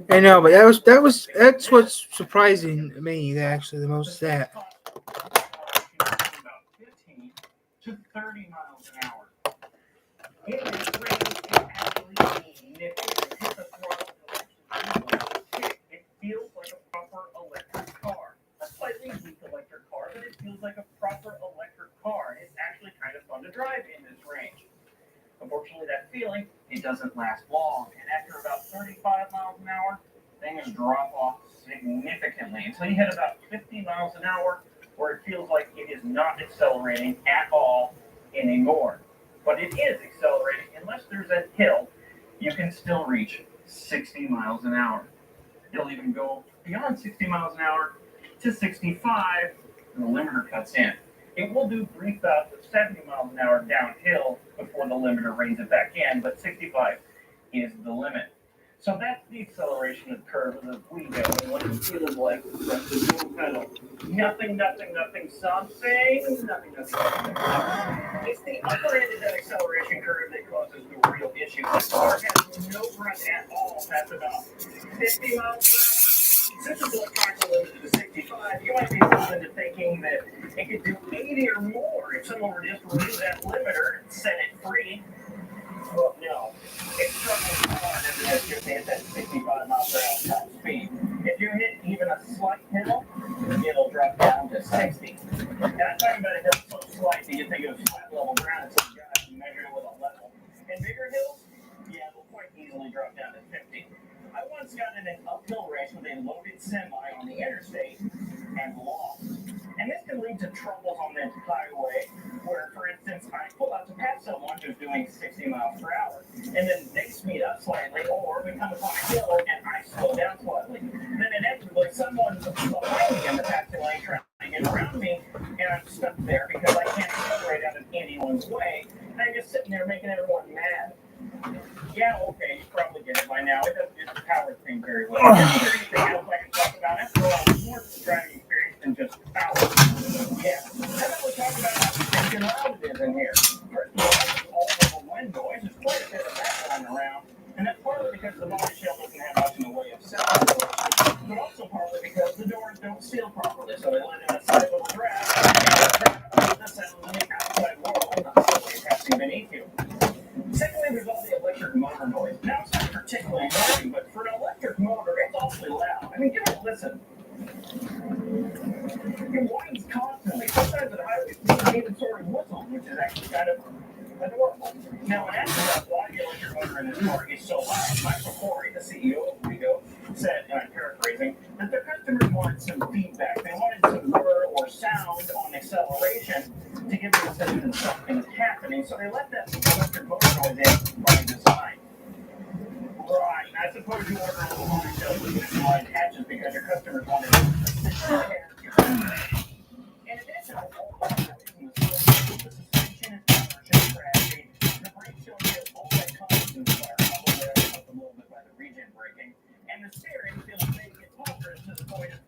I know, but that's what's surprising me actually the most. That About 15 to 30 miles an hour. In this range, it actually significant. Hit the throttle it feels like a proper electric car. A slightly weak electric car, but it feels like a proper electric car. It's actually kind of fun to drive in this range. Unfortunately, that feeling, it doesn't last long. And after about 35 miles an hour, things drop off significantly until you hit about 50 miles an hour, where it feels like it is not accelerating at all anymore. But it is accelerating. Unless there's a hill, you can still reach 60 miles an hour. It'll even go beyond 60 miles an hour to 65 when the limiter cuts in. It will do brief bouts of 70 miles an hour downhill before the limiter reins it back in, but 65 is the limit. So that's the acceleration curve of the Wego and what it feels like with the dual pedal. Nothing, something, nothing. It's the upper end of that acceleration curve that causes the real issue. This car has no grunt at all past about 50 miles per hour. Since it's electronically limited to 65, you might be fooled into thinking that it could do 80 or more if someone were just to remove that limiter and set it free. Well, no. It struggles hard as it has just hit that 65 miles per hour top speed. If you hit even a slight hill, it'll drop down to 60. And I'm talking about a hill so slight that you think it was flat level ground until you got to measure it with a level. And bigger hills, yeah, will quite easily drop down to 50. I once got in an uphill race with a loaded semi on the interstate and lost. And this can lead to troubles on the highway where, for instance, I pull out to pass someone who's doing 60 miles per hour, and then they speed up slightly, or we come upon a hill and I slow down slightly. Then inevitably someone's behind me in the passing lane trying to get around me, and I'm stuck there because I can't accelerate out of anyone's way, and I'm just sitting there making everyone mad. Yeah, okay, you probably get it by now. It doesn't do the power thing very well. Is there anything else I can talk about? After all, it's more driving experience than just power. Yeah. How about we talk about how stinking loud it is in here? First of all the wind noise. There's quite a bit of that going around. And that's partly because the body shell doesn't have much in the way of sound insulation, but also partly because the doors don't seal properly, so they let in a slight little draft, and the sound in the outside world, not simply passing beneath you. Secondly, there's all the electric motor noise. Now, it's not particularly annoying, but for an electric motor, it's awfully loud. I mean, give it a listen. It whines constantly. Sometimes at highways, it even sort of whistles, which is actually kind of adorable. Now, when asked about why the electric motor in this car is so loud, Michael Corey, the CEO of Wego, said, and I'm paraphrasing, that their customers wanted some feedback. They wanted some whir or sound on acceleration to give them a sense that something's happening, so they let that electric motor noise in by design. Right, I suppose you order a little more shells with this line hatches because your customers wanted to. In addition, all the noise and the suspension and inertia strategy, the brake show you all that comes in the car, although they're helped a little bit by the regen braking, and the steering feels maybe it's altered to the point of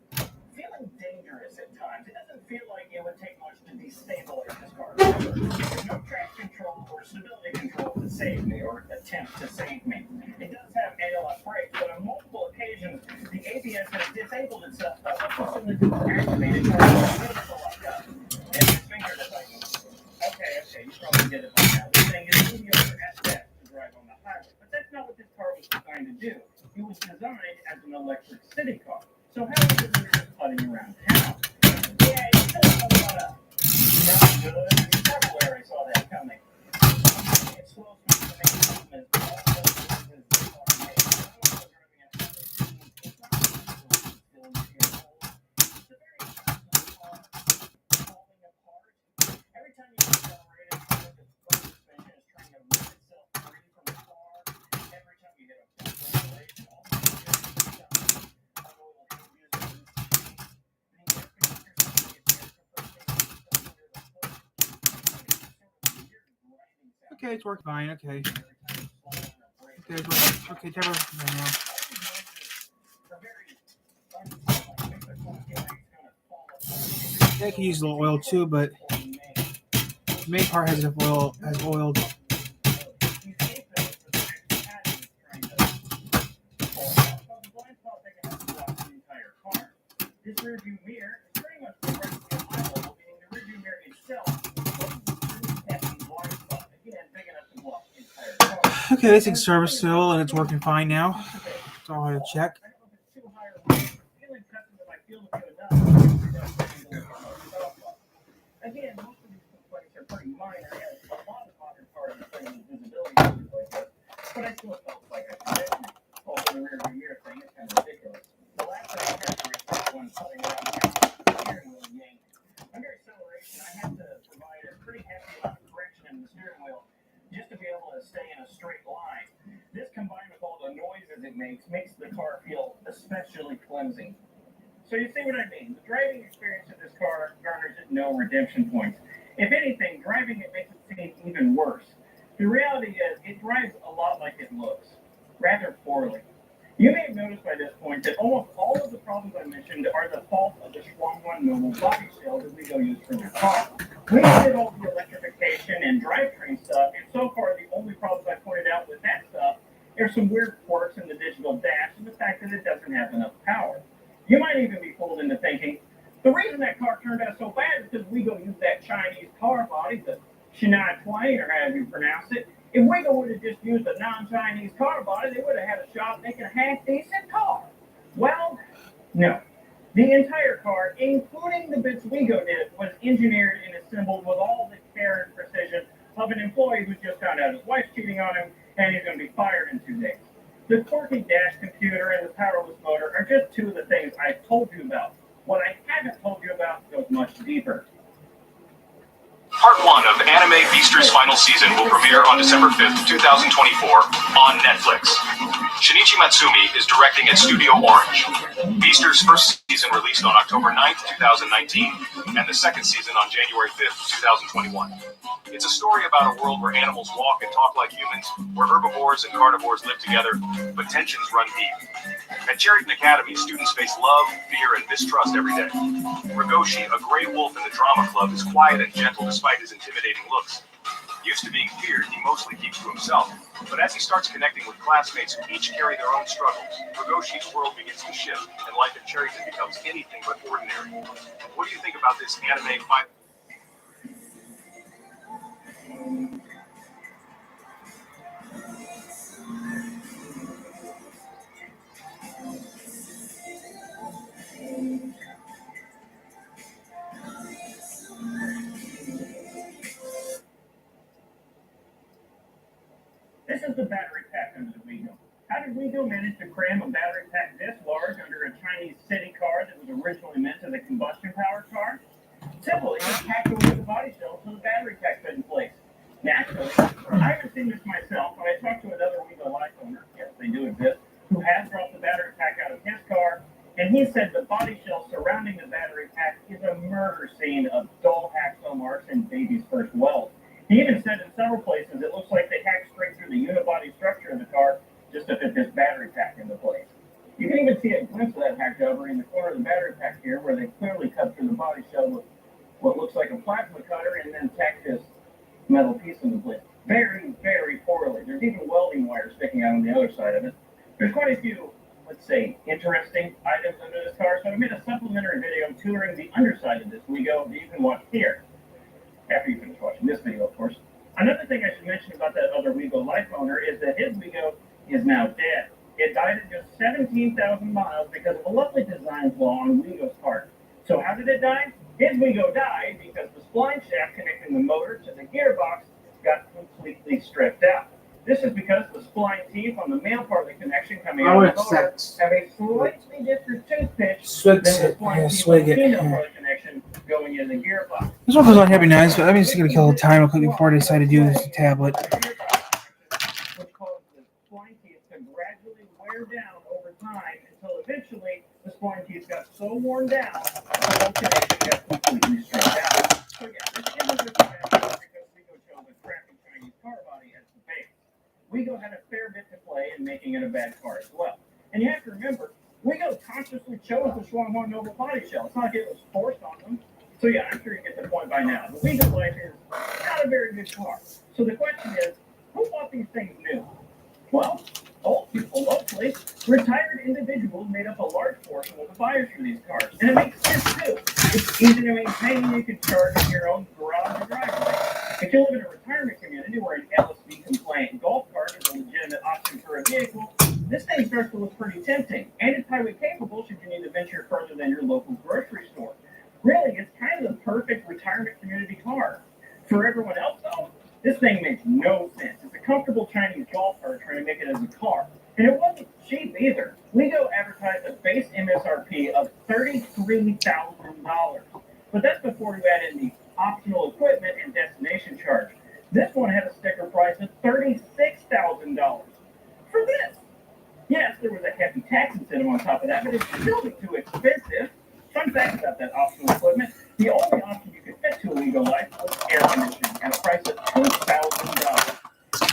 feeling dangerous at times. It doesn't feel like it would take much to destabilize this car. There's no traction control or stability control to save me or attempt to save me. It does have ALF brakes, but on multiple occasions, the ABS has disabled itself by simply activated or locked up. And his finger to tighten. Okay, you probably get it by now. This thing is mediocre at best to drive on the highway, but that's not what this car was designed to do. It was designed as an electric city car. So how is it we're just putting around town? Yeah, it's still a lot of not good. Trouble where I saw that coming. It slows me to make something as awful as this car makes. I'm also driving a highway. It's not still in the fuel. It's a very fast car falling apart. Every time you accelerate it, it's like the front suspension is trying to rip itself free from the car. Every time you hit a front acceleration, all the just stop. Oil changes and okay, it's working fine. Okay, it's working. Okay, turn it now. I can use a little oil too, but the main part has oiled. This rearview mirror is pretty much directly at eye level, meaning the rearview mirror itself is a hefty blind spot. Again, big enough to block the entire car. Okay, this thing's service still, and it's working fine now. That's all I had to check. I don't know if it's too high or low. Feeling testing that my field will be enough. Again, most of these complaints are pretty minor, as a lot of modern cars are playing with visibility issues like this. But I still felt like I should mention it. Also, the rear mirror thing is kind of ridiculous. The last thing I had to restrict when putting around the steering wheel yank. Under acceleration, I had to provide a pretty hefty amount of correction in the steering wheel just to be able to stay in a straight line. This, combined with all the noises it makes the car feel especially flimsy. So you see what I mean? The driving experience of this car garners no redemption points. If anything, driving it makes it seem even worse. The reality is, it drives a lot like it looks, rather poorly. You may have noticed by this point that almost all of the problems I mentioned are the fault of the Schwung-1 Noble body shell that Wigo used for their car. We did all the electrification and drivetrain stuff, and so far the only problems I pointed out with that stuff are some weird quirks in the digital dash and the fact that it doesn't have enough power. You might even be fooled into thinking, the reason that car turned out so bad is because Wigo used that Chinese car body, the Shanghai Twain, or however you pronounce it. If Wigo would have just used a non-Chinese car body, they would have had a shot making a half-decent car. Well, no. The entire car, including the bits Wigo did, was engineered and assembled with all the care and precision of an employee who just found out his wife's cheating on him and he's going to be fired in 2 days. The quirky dash computer and the powerless motor are just two of the things I've told you about. What I haven't told you about goes much deeper. Part 1 of Anime Beaster's final season will premiere on December 5th, 2024 on Netflix. Shinichi Matsumi is directing at Studio Orange. Beaster's first season released on October 9th, 2019, and the second season on January 5th, 2021. It's a story about a world where animals walk and talk like humans, where herbivores and carnivores live together, but tensions run deep. At Cherryton Academy, students face love, fear, and mistrust every day. Rigoshi, a gray wolf in the drama club, is quiet and gentle despite his intimidating looks. Used to being feared, he mostly keeps to himself. But as he starts connecting with classmates who each carry their own struggles, Rigoshi's world begins to shift, and life at Cherryton becomes anything but ordinary. What do you think about this anime fight? This is the battery pack under the Wigo. How did Wigo manage to cram a battery pack this large under a Chinese city car that was originally meant as a combustion-powered car? Simple, it just packed away the body shell so the battery pack fit in place. Naturally, I haven't seen this myself, but I talked to another Wigo Life owner, yes, they do exist, who has dropped the battery pack out of his car, and he said the body shell surrounding the battery pack is a murder scene of dull hacksaw marks and baby's first weld. He even said in several places it looks like they hacked straight through the unibody structure of the car just to fit this battery pack into place. You can even see a glimpse of that hack over in the corner of the battery pack here, where they clearly cut through the body shell with what looks like a plasma cutter and then tacked this metal piece into place. Very, very poorly. There's even welding wire sticking out on the other side of it. There's quite a few, let's say, interesting items under this car, so I made a supplementary video touring the underside of this Wigo that you can watch here. After you finish watching this video, of course. Another thing I should mention about that other Wigo Life owner is that his Wigo is now dead. It died at just 17,000 miles because of a lovely design flaw on Wigo's part. So how did it die? His Wigo died because the spline shaft connecting the motor to the gearbox got completely stripped out. This is because the spline teeth on the male part of the connection coming out of the motor have a slightly different tooth pitch than the spline teeth on the female part of the connection going into the gearbox. This one goes on heavy knives, but I'm just going to kill the time real quick before I decide to do this tablet. Which causes the spline teeth to gradually wear down over time until eventually the spline teeth got so worn down the whole connection got completely stripped out. So yeah, this isn't just a bad car because Wigo chose a crappy Chinese car body as the base. Wigo had a fair bit to play in making it a bad car as well. And you have to remember, Wigo consciously chose the Schwung-1 Noble body shell. It's not like it was forced on them. So yeah, I'm sure you get the point by now. The Wigo Life is not a very good car. So the question is, who bought these things new? Well, told people locally, retired individuals made up a large portion of the buyers for these cars. And it makes sense too. It's easy to maintain, you can charge in your own garage or driveway. If you live in a retirement community where an LSB compliant golf cart is a legitimate option for a vehicle, this thing starts to look pretty tempting. And it's highway capable should you need to venture further than your local grocery store. Really, it's kind of the perfect retirement community car. For everyone else, though, this thing makes no sense. It's a comfortable Chinese golf cart trying to make it as a car. And it wasn't cheap either. WeGo advertised a base MSRP of $33,000. But that's before you add in the optional equipment and destination charge. This one had a sticker price of $36,000 for this. Yes, there was a hefty tax incentive on top of that, but it's still too expensive. Fun fact about that optional equipment, the only option you could fit to a WeGo Life was air conditioning at a price of $2,000.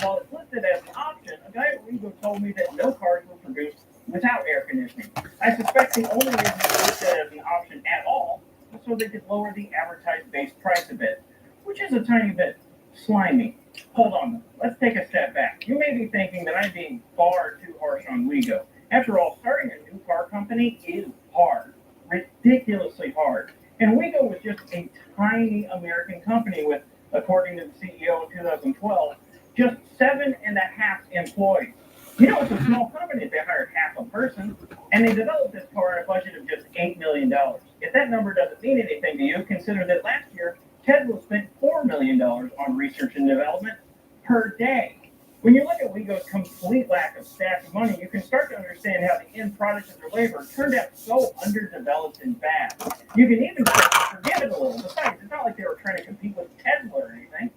While it's listed as an option, a guy at WeGo told me that no cars were produced without air conditioning. I suspect the only reason it's listed as an option at all was so they could lower the advertised base price a bit, which is a tiny bit slimy. Hold on, let's take a step back. You may be thinking that I'm being far too harsh on WeGo. After all, starting a new car company is hard, ridiculously hard. And WeGo was just a tiny American company with, according to the CEO in 2012, just 7.5 employees. You know, it's a small company if they hired half a person, and they developed this car on a budget of just $8 million. If that number doesn't mean anything to you, consider that last year, Tesla spent $4 million on research and development per day. When you look at WeGo's complete lack of staff and money, you can start to understand how the end product of their labor turned out so underdeveloped and bad. You can even forgive it a little. Besides, it's not like they were trying to compete with Tesla or anything.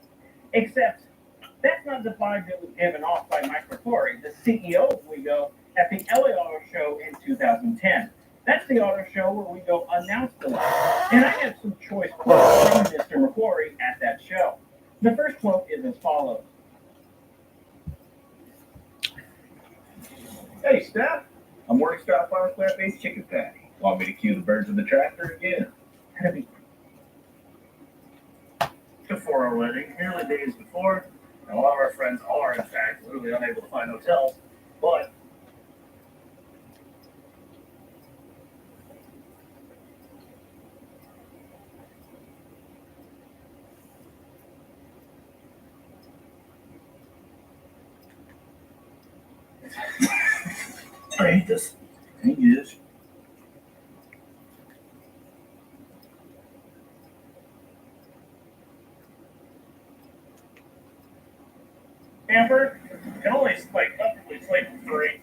Except, that's not the vibe that was given off by Mike McCrory, the CEO of WeGo, at the LA Auto Show in 2010. That's the auto show where WeGo announced the line. And I have some choice quotes from Mr. McCrory at that show. The first quote is as follows. Hey, Steph. I'm Morningstar Farms plant-based chicken patty. Want me to cue the birds of the tractor again? Before our wedding, nearly days before, and a lot of our friends are, in fact, literally unable to find hotels, but I hate this. I hate this. Camper can only comfortably sleep for 3.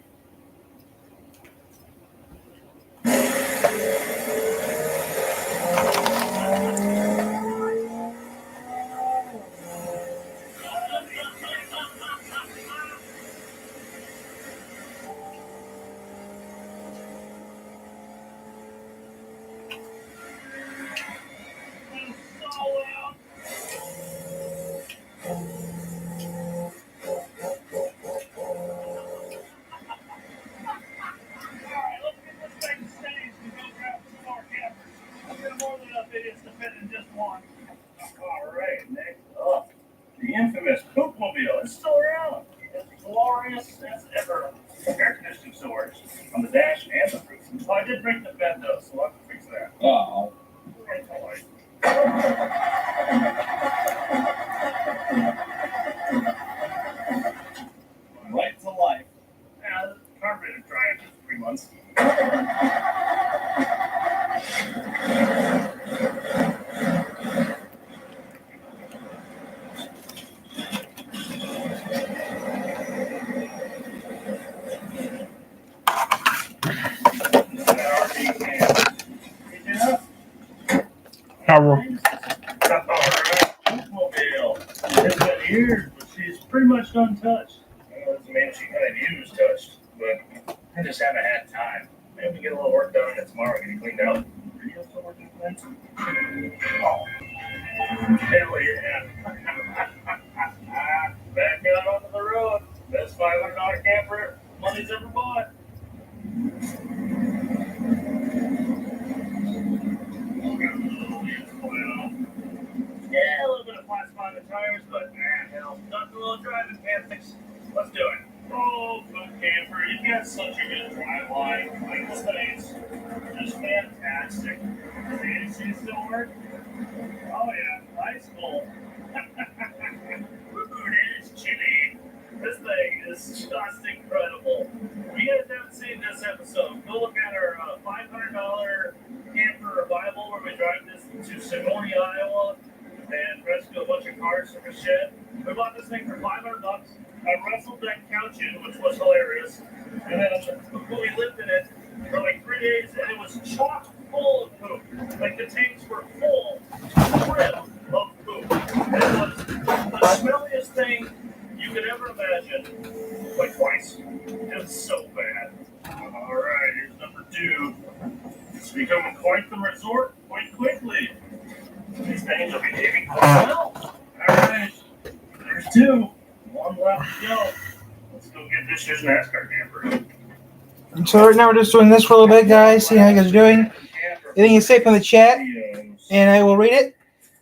Alright, next up, the infamous Poopmobile is still around. It's glorious as ever. Air conditioning storage on the dash and the roof. Oh, I did break the bed though, so I'll have to fix that. Oh. Right to life. Yeah, the carburetor dry after 3 months. Power. Poopmobile. It's been years, but she's pretty much untouched. Well, doesn't mean she kind of used touched, but I just haven't had time. Maybe get a little work done on it tomorrow, get it cleaned out. Radio still working, Clint? Oh. Hell yeah. Back out onto the road. Best $500 camper money's ever bought. Yeah, a little bit of flat spot in the tires, but hell, not a little driving, can't fix. Let's do it. Oh, boot camper. Fantastic. Is still working? Oh yeah, high school. Food is chilly. This thing is just incredible. If you guys haven't seen this episode, go look at our $500 camper revival where we drive this to Simone, Iowa, and rescue a bunch of cars from a shed. We bought this thing for $500. I wrestled that couch in, which was hilarious. And then we lived in it for like 3 days, and it was chock full of poop. Like the tanks were full brim of poop. It was the smelliest thing you could ever imagine. Like twice. It was so bad. Alright, here's number 2. It's becoming quite the resort quite quickly. These things are behaving quite well. Alright, there's 2. 1 left to go. Let's go get this year's NASCAR camper. So right now we're just doing this for a little bit, guys. See how you guys are doing. Anything is safe in the chat, and I will read it.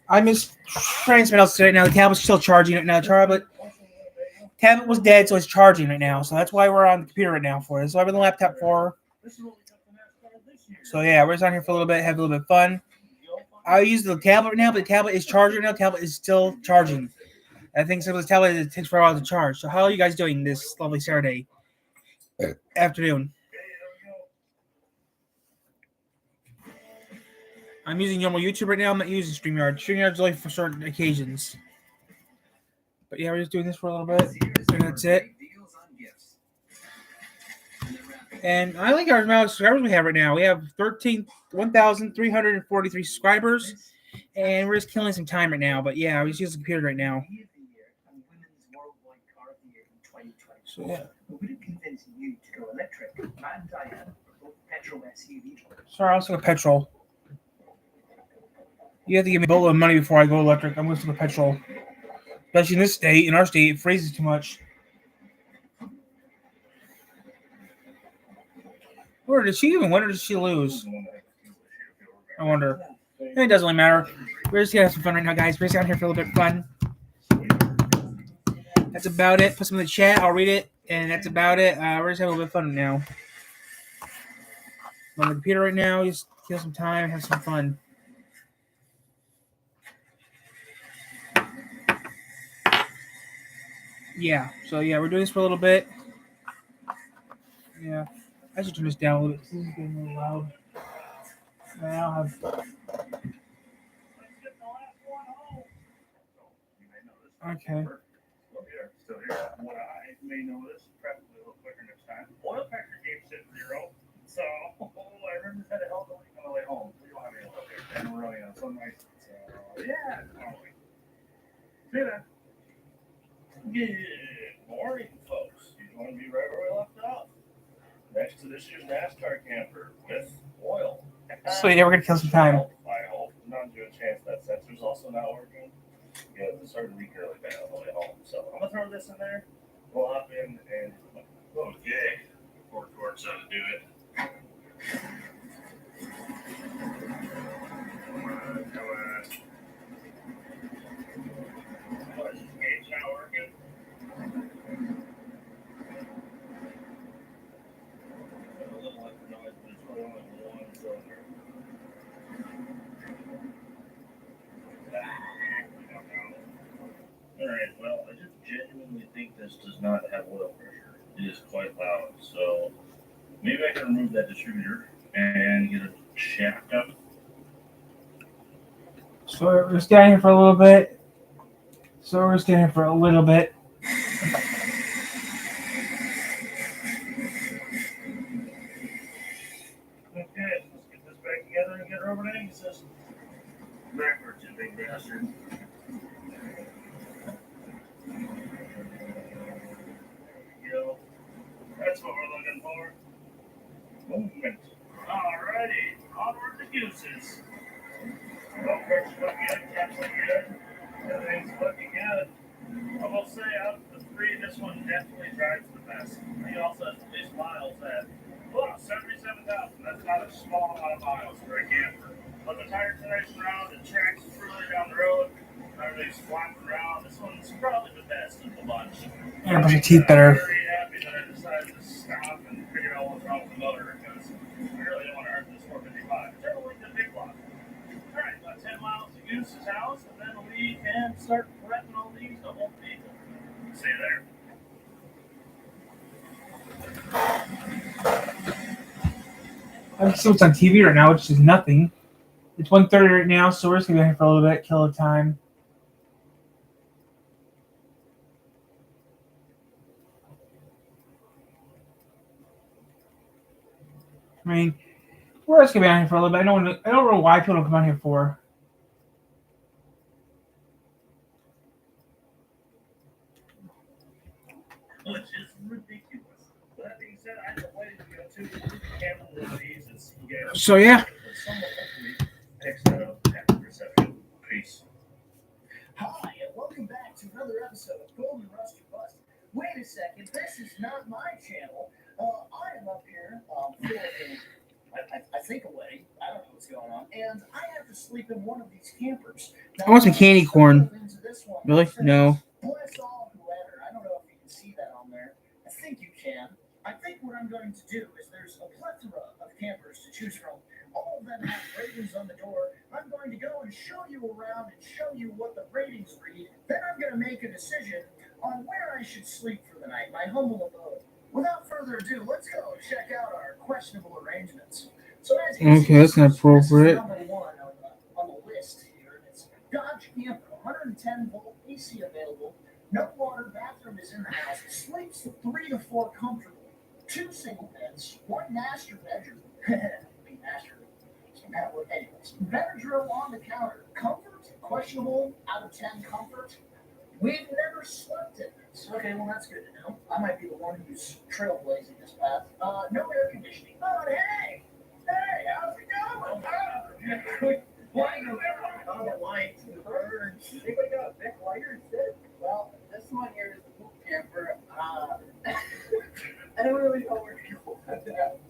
I'm just trying something else right now. The tablet's still charging right now. Tablet was dead, so it's charging right now. So that's why we're on the computer right now for it. So I've been on the laptop for. So yeah, we're just on here for a little bit, have a little bit of fun. I use the tablet right now, but the tablet is charging right now. The tablet is still charging. I think some of the tablet it takes for a while to charge. So how are you guys doing this lovely Saturday afternoon? I'm using normal YouTube right now. I'm not using StreamYard. StreamYard's only for certain occasions. But yeah, we're just doing this for a little bit. And that's it. And I like our amount of subscribers we have right now. We have 1,343 subscribers. And we're just killing some time right now. But yeah, we just use the computer right now. So yeah. Sorry, I also got petrol. You have to give me a boatload of money before I go electric. I'm going to go petrol. Especially in this state, in our state, it freezes too much. Or did she even win or did she lose? I wonder. It doesn't really matter. We're just going to have some fun right now, guys. We're just out here for a little bit of fun. That's about it. Put some in the chat. I'll read it. And that's about it. We're just having a little bit of fun now. I'm on the computer right now. Just kill some time and have some fun. Yeah, so yeah, we're doing this for a little bit. Yeah, I should turn this down a little bit. This is getting a little loud. I don't have. Okay. Still here. What I may notice, probably a little quicker next time. Oil pressure gauge said 0. So I remember had a hell of a week on the way home. We don't have any oil there, and we're running on sunlight. So yeah, totally. See that. Good morning, folks. You want to be right where we left off? Next to this year's NASCAR camper with oil. So yeah, we're gonna kill some time. I hope not to a chance that sensor's also not working. Because it started to leak really bad on the way home. So I'm gonna throw this in there. We'll hop in and okay. Before Gord's how to do it. What is this gauge not working? A little like the noise, but it's really only one cylinder. Alright, well, I just genuinely think this does not have oil pressure. It is quite loud, so maybe I can remove that distributor and get it shacked up. So we're standing here for a little bit. Okay, let's get this back together and get her over to Angus's. Backwards, you big bastard. Go. That's what we're looking for. Movement. Alrighty, onward to Gooses. Well, first looking good, caps looking good. Everything's looking good. I will say, out of the 3, this one definitely drives the best. He also has the least miles at, 77,000. That's not a small amount of miles for a camper. But the tire condition around, the tracks further down the road, everything's flapping around. This one's probably the best of the bunch. Yeah, brush your teeth better. I'm very happy that I decided to stop and figure out what's wrong with the motor because I really don't want to earn this 455. Turn the link to the big block. All right, about 10 miles to Goose's house, and then we can start prepping all these to Home Depot. See you there. I can see what's on TV right now, which is nothing. It's 1:30 right now, so we're just gonna be here for a little bit, kill the time. I mean, we're just gonna be on here for a little bit. I don't know why people don't come on here for. Which is ridiculous. But that being said, I have waited to go to handle one of these and see you guys. So yeah, Someone hopefully picks that up after the reception. Peace. Hi, and welcome back to another episode of Golden Rust or Bust. Wait a second, this is not my channel. I am up here filming, I think a wedding. I don't know what's going on. And I have to sleep in one of these campers. Now, I want some candy corn. into this one. Really? No. Bless all who enter. I don't know if you can see that on there. I think you can. I think what I'm going to do is there's a plethora of campers to choose from. All of them have ratings on the door. I'm going to go and show you around and show you what the ratings read. Then I'm going to make a decision on where I should sleep for the night, my humble abode. Without further ado, let's go and check out our questionable arrangements. So as you Okay, that's not this is appropriate. number one on the list here. It's Dodge Camper, 110 volt AC available. No water, bathroom is in the house. Sleeps 3 to 4 comfortable. 2 single beds, 1 master bedroom. Big master. Anyways, Benadryl on the counter. Comfort? Questionable. Out of 10 comfort. We've never slept in this. Okay, well that's good to know. I might be the one who's trailblazing this path. No air conditioning. Oh, hey! Hey, how's it going? Why you on the lights and the birds? Anybody got a Vic lighter instead? Well, this one here is the boot camper. I don't really know where to go.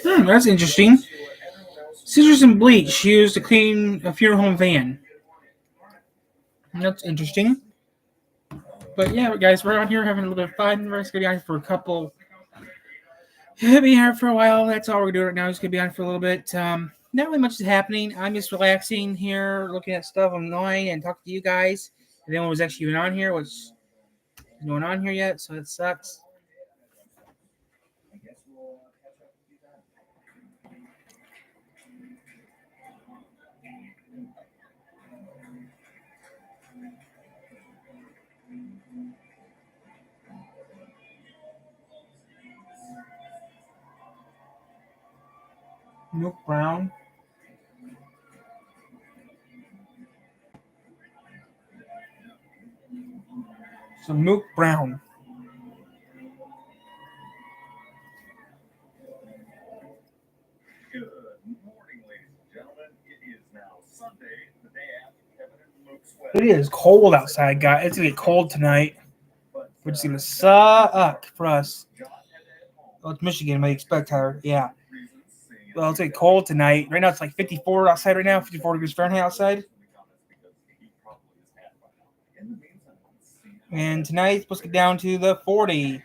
That's interesting. Scissors and bleach used to clean a funeral home van. That's interesting. But yeah, guys, we're out here having a little bit of fun. We're just gonna be on for a couple. We'll be here for a while. That's all we're doing right now. Just gonna be on for a little bit. Not really much is happening. I'm just relaxing here, looking at stuff online and talking to you guys. If anyone was actually even on here, which is no one on here yet, so it sucks. Milk Brown. So Milk Brown. Good morning, ladies and gentlemen. It is now Sunday, the day after Kevin and Luke's wedding. It is cold outside, guys. It's gonna get cold tonight, which is gonna suck for us. Well, it's Michigan. What do you expect, Tyler? Yeah. Well, it's gonna get cold tonight. Right now, it's like 54 outside. Right now, 54 degrees Fahrenheit outside. And tonight, it's supposed to get down to the 40,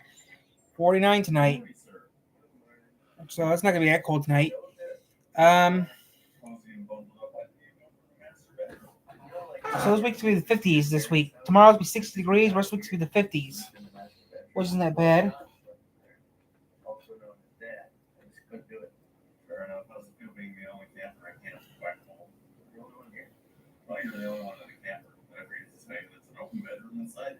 49 tonight. So it's not gonna be that cold tonight. So this week's gonna be the 50s this week. Tomorrow's be 60 degrees. Rest of the week's gonna be the 50s. Which isn't that bad. You're the only one in the camper. Whatever he's just saying, it's an open bedroom inside.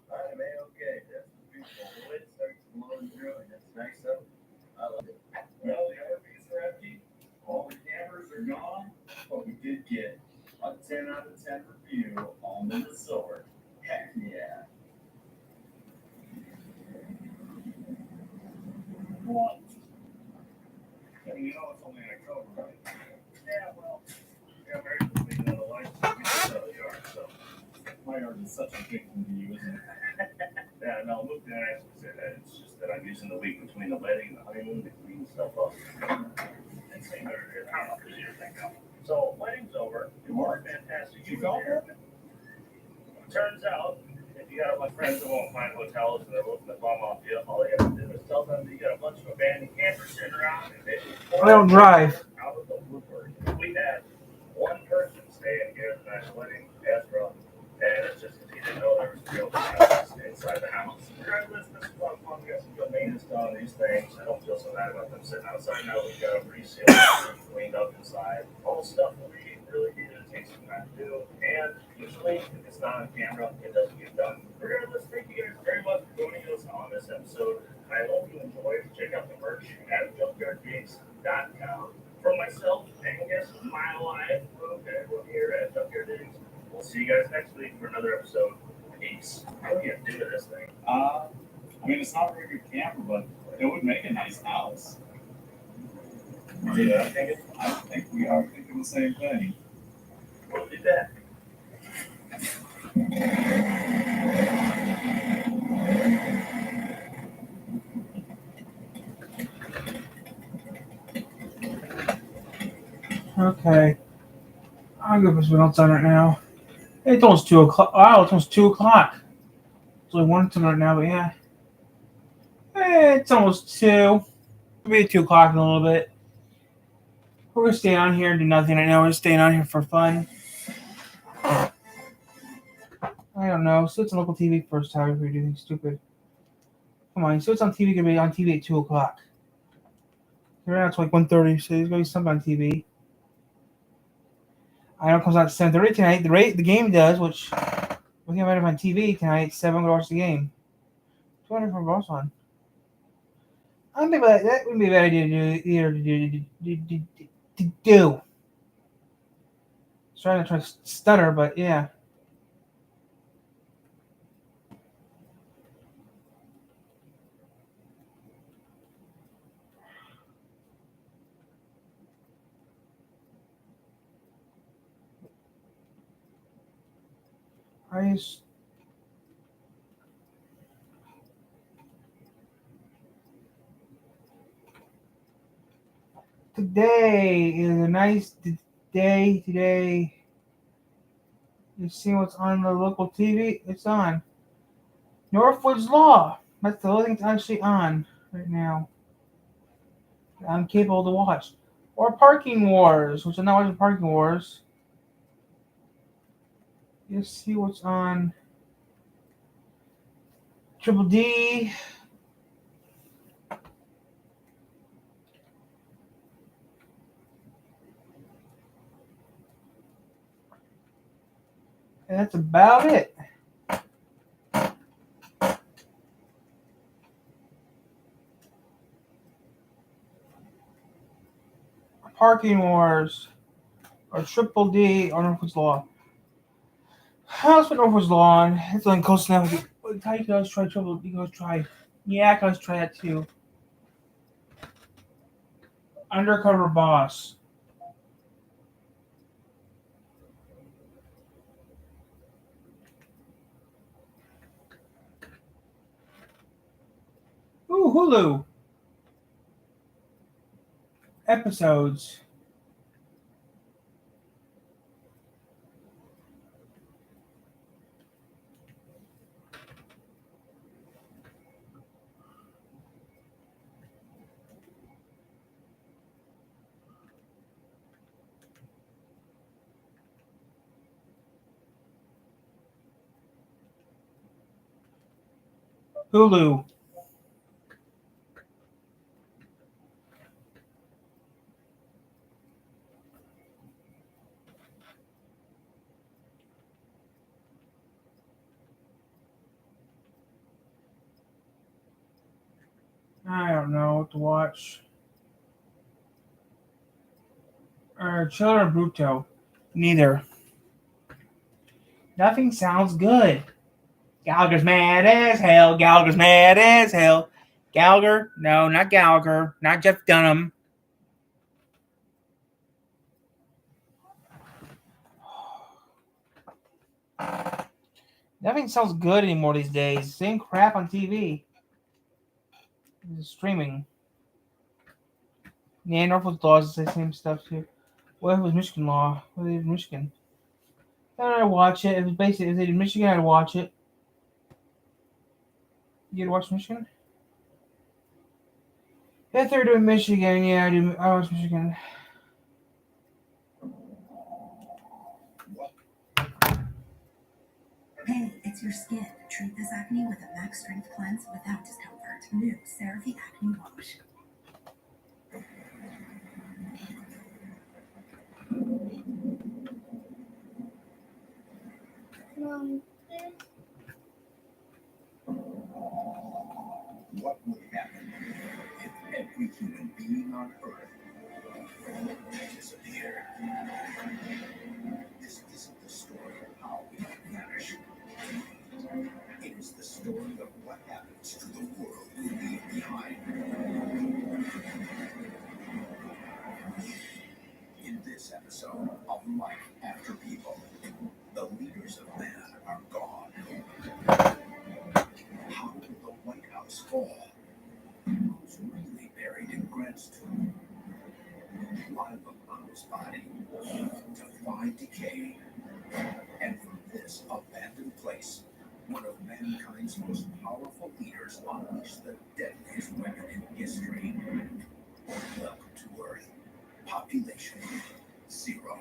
All right, man, okay. That's beautiful. The way it starts blowing through, and it's nice up. I love it. Well, the RVs are empty. All the campers are gone. But we did get a 10 out of 10 review on the resort. Heck yeah. What? You know it's only October, right? Yeah, well. Yeah, very quickly, the lights out of the yard, so my yard is such a big one to you, isn't it? Yeah, no, Luke didn't actually say that. It's just that I'm using the week between the wedding and the honeymoon to clean stuff up. And same there, I don't know, this year's thing now. So, wedding's over. It was fantastic. You go there? Turns out, if you got a bunch of friends that won't find hotels and they're looking to bum off you, all you have to do is tell them that you got a bunch of abandoned campers sitting around and they I don't drive. out of the woodwork. We had one person staying here the night wedding, Ezra, and it's just because he didn't know there was real guys inside the house. Regardless, this is a lot of fun. We got some good maintenance done on these things. I don't feel so bad about them sitting outside now. We've got them resealed, cleaned up inside. All the stuff that we really needed to take some time to do. And usually, if it's not on camera, it doesn't get done. Regardless, thank you guys very much for joining us on this episode. I hope you enjoyed. Check out the merch at junkyarddigs.com. For myself, Angus, Mile Life, Luke, and everyone here at Junkyard Digs, we'll see you guys next week for another episode. Peace. How do you do this thing? I mean, it's not a very good camper, but it would make a nice house. Yeah, I think we are thinking the same thing. we'll do that. Okay. I'm good for what's on right now. It's almost 2 o'clock. Wow, it's almost 2 o'clock. It's only 1 right now, but yeah. It's almost 2. It'll be 2 o'clock in a little bit. We're going to stay on here and do nothing right now. We're just staying on here for fun. I don't know. So it's on local TV first time if we do anything stupid. Come on. So it's on TV. Going to be on TV at 2 o'clock. Right now it's like 1:30, so there's going to be something on TV. I know it comes out at 7:30 tonight. The game does, which we can have it on TV tonight. 7 to watch the game. 200 for boss on. I don't think that wouldn't be a bad idea to do. Trying to stutter, but yeah. I just Today is a nice day. Today, you see what's on the local TV? It's on Northwoods Law. That's the only thing that's actually on right now. I'm capable to watch. Or Parking Wars, which I'm not watching Parking Wars. You see what's on Triple D. And that's about it. Parking Wars or Triple D or Northwoods Law. How's Northwoods Law on? It's on close enough. How you guys try Triple D? You guys try. Yeah, I guys try that too. Undercover Boss. Ooh, Hulu. Episodes. Hulu. I don't know what to watch. Children Bruto. Neither. Nothing sounds good. Gallagher's mad as hell. Gallagher's mad as hell. Gallagher? No, not Gallagher. Not Jeff Dunham. Nothing sounds good anymore these days. Same crap on TV. Streaming. Yeah, Norfolk Law is the same stuff too. What if it was Michigan Law? What if it was Michigan? Then I'd watch it. If it was basically if they did Michigan, I'd watch it. You get to watch Michigan? If they're doing Michigan, yeah, I watch Michigan. Hey, it's your skin. Treat this acne with a Max Strength Cleanse without discomfort. New CeraVe Acne Wash. What would happen if every human being on Earth disappeared? This isn't the story of how we vanish. It is the story of what happens to the world we leave behind. In this episode of Life After People, the leaders of man are gone. How did the White House fall? Who's really buried in Grant's tomb? Live upon his body, defy decay. And from this abandoned place, one of mankind's most powerful leaders unleashed the deadliest weapon in history. Welcome to Earth. Population 0.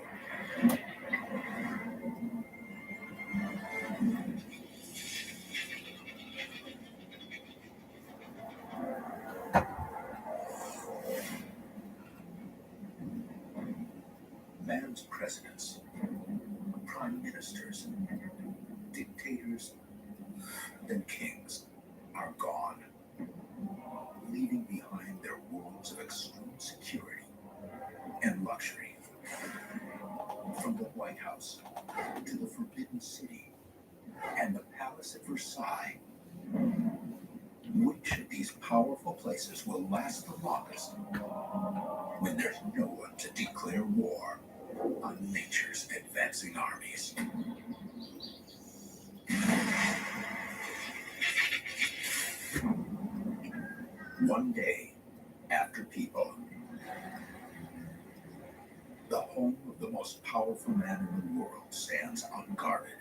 Man's presidents, prime ministers, dictators, and kings are gone, leaving behind their worlds of extreme security and luxury. From the White House to the Forbidden City and the Palace at Versailles, which of these powerful places will last the longest when there's no one to declare war on nature's advancing armies? One day after people, powerful man in the world stands unguarded.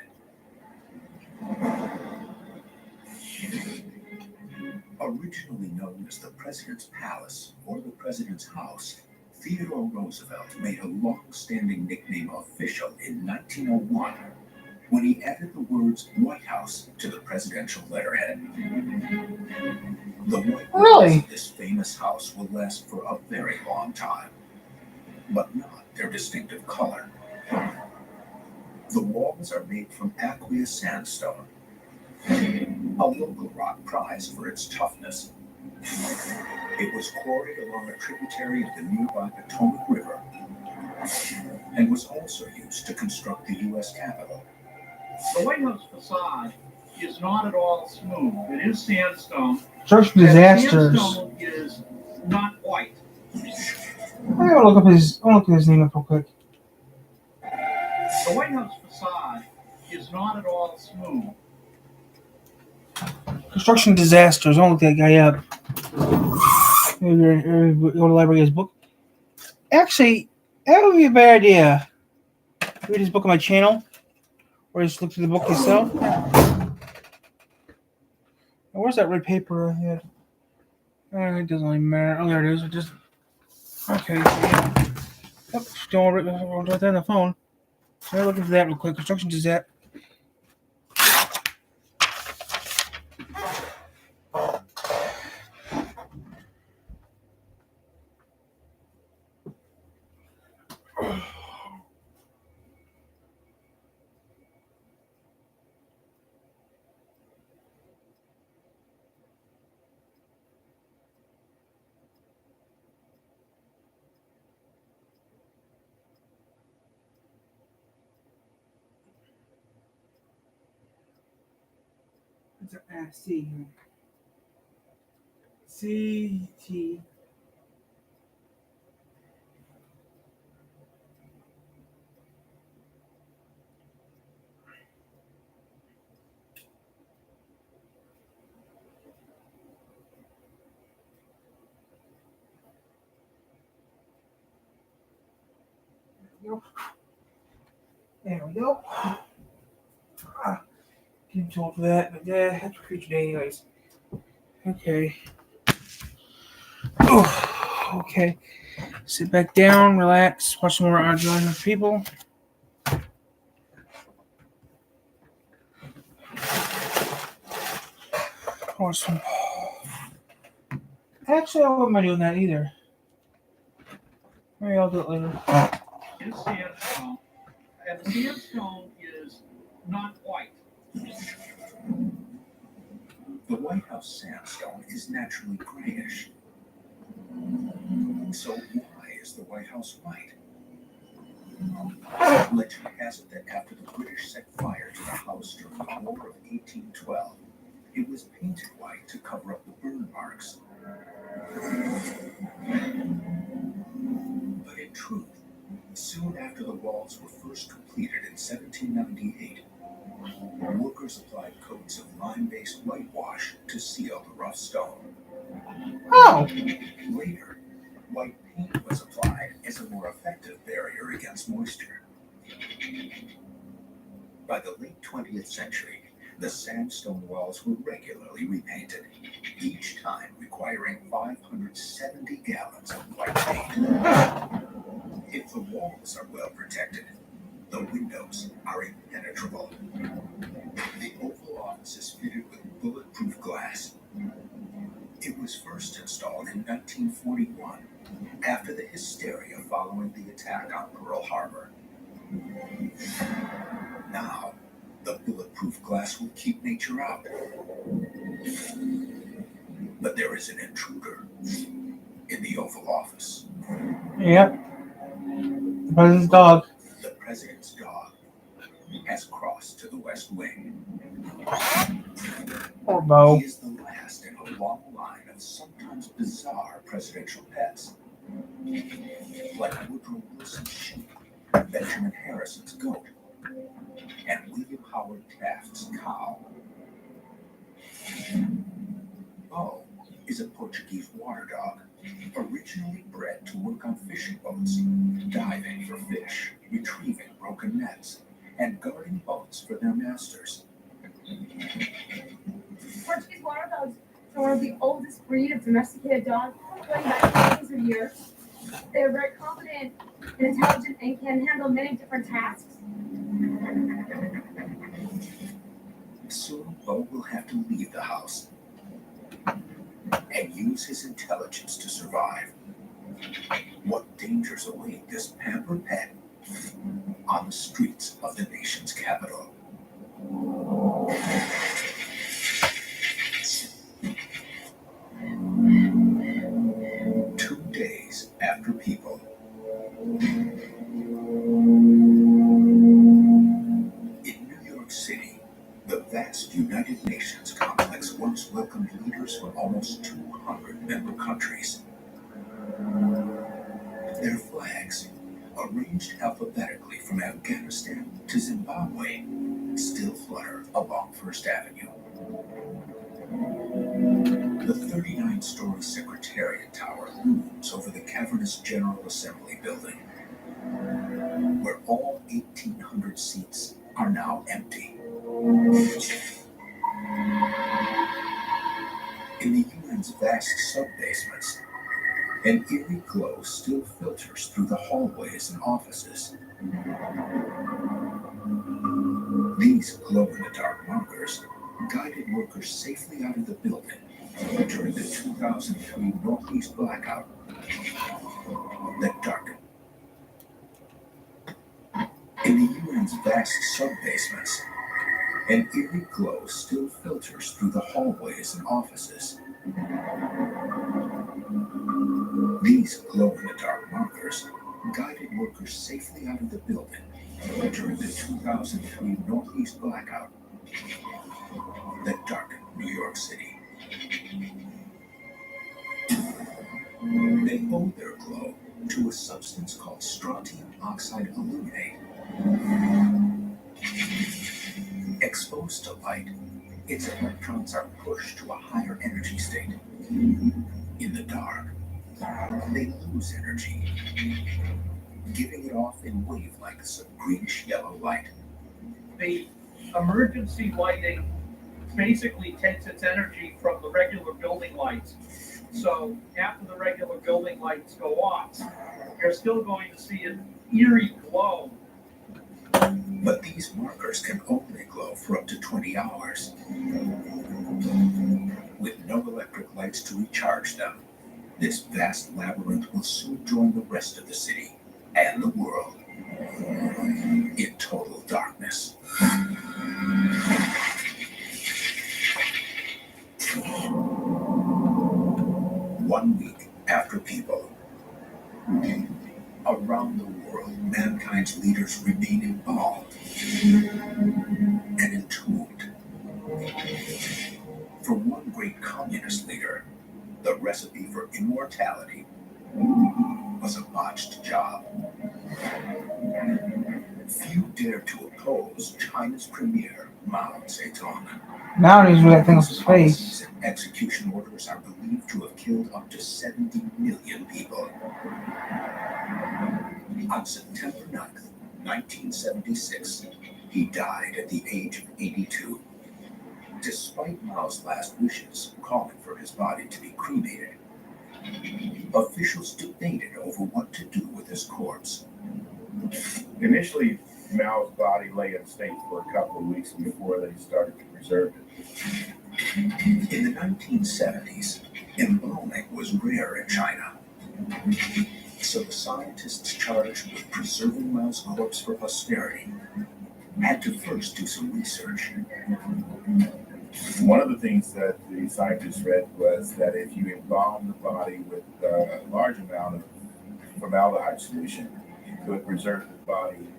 Originally known as the President's Palace or the President's House, Theodore Roosevelt made a long-standing nickname official in 1901 when he added the words White House to the presidential letterhead. The white walls of this famous house will last for a very long time, but not their distinctive color. The walls are made from aqueous sandstone, a local rock prized for its toughness. It was quarried along a tributary of the nearby Potomac River and was also used to construct the U.S. Capitol. The White House facade is not at all smooth. It is sandstone. Construction disasters. Sandstone is not white. I'm gonna look at his name up real quick. The White House facade is not at all smooth. Construction disasters. I'll look that guy up. Maybe go to the library, his book. Actually, that would be a bad idea. Read his book on my channel, or just look through the book yourself. Where's that red paper I had? It doesn't really matter. Oh, there it is. Okay. Yep. Don't write that on the phone. So I'm looking for that real quick. Construction disaster. C-T. There we go. Getting too old for that, but yeah, that's for future day anyways. Okay. Oh, okay. Sit back down, relax, watch some more Argentine people. Awesome. Actually, I wouldn't mind doing that either. Maybe I'll do it later. It's sandstone. And the sandstone is not white. The White House sandstone is naturally grayish. So why is the White House white? Legend has it that after the British set fire to the house during the War of 1812, it was painted white to cover up the burn marks. But in truth, soon after the walls were first completed in 1798, workers applied coats of lime-based whitewash to seal the rough stone. Oh! Later, white paint was applied as a more effective barrier against moisture. By the late 20th century, the sandstone walls were regularly repainted, each time requiring 570 gallons of white paint. If the walls are well protected, the windows are impenetrable. The Oval Office is fitted with bulletproof glass. It was first installed in 1941, after the hysteria following the attack on Pearl Harbor. Now, the bulletproof glass will keep nature out. But there is an intruder in the Oval Office. Yep. The president's dog. The president's dog has crossed to the West Wing. Poor Bo. He is the last in a long line of sometimes bizarre presidential pets, like Woodrow Wilson's sheep, Benjamin Harrison's goat, and William Howard Taft's cow. Bo is a Portuguese water dog, originally originally bred to work on fishing boats, diving for fish, retrieving broken nets, and guarding boats for their masters. Portuguese water dogs are one of the oldest breed of domesticated dogs, going back thousands of years. They are very confident and intelligent and can handle many different tasks. Soon, Bo will have to leave the house and use his intelligence to survive. What dangers await this pampered pet on the streets of the nation's capital? 2 days after People. In New York City, the vast United Nations complex once welcomed leaders from almost 200 member countries. Their flags, arranged alphabetically from Afghanistan to Zimbabwe, still flutter along First Avenue. The 39-story Secretariat Tower looms over the cavernous General Assembly building, where all 1,800 seats are now empty. In the UN's vast sub-basements, an eerie glow still filters through the hallways and offices. These glow-in-the-dark markers guided workers safely out of the building during the 2003 Northeast blackout that darkened. In the UN's vast sub-basements, an eerie glow still filters through the hallways and offices. These glow-in-the-dark markers guided workers safely out of the building during the 2003 Northeast blackout that darkened New York City. They owe their glow to a substance called strontium oxide aluminate. Exposed to light, its electrons are pushed to a higher energy state. In the dark, they lose energy, giving it off in wavelengths of greenish-yellow light. The emergency lighting basically takes its energy from the regular building lights. So after the regular building lights go off, you're still going to see an eerie glow. But these markers can only glow for up to 20 hours. With no electric lights to recharge them, this vast labyrinth will soon join the rest of the city and the world in total darkness. One week after People, around the world, mankind's leaders remain embalmed and entombed. For one great communist leader, the recipe for immortality was a botched job. Few dared to oppose China's premier, Mao Zedong. Nowadays, with that thing off his face. And execution orders are believed to have killed up to 70 million people. On September 9th, 1976, he died at the age of 82. Despite Mao's last wishes calling for his body to be cremated, officials debated over what to do with his corpse. Initially, Mao's body lay in state for a couple of weeks before they started to preserve it. In the 1970s, embalming was rare in China. So the scientists charged with preserving Mao's corpse for posterity had to first do some research. One of the things that the scientists read was that if you embalm the body with a large amount of formaldehyde solution, you could preserve the body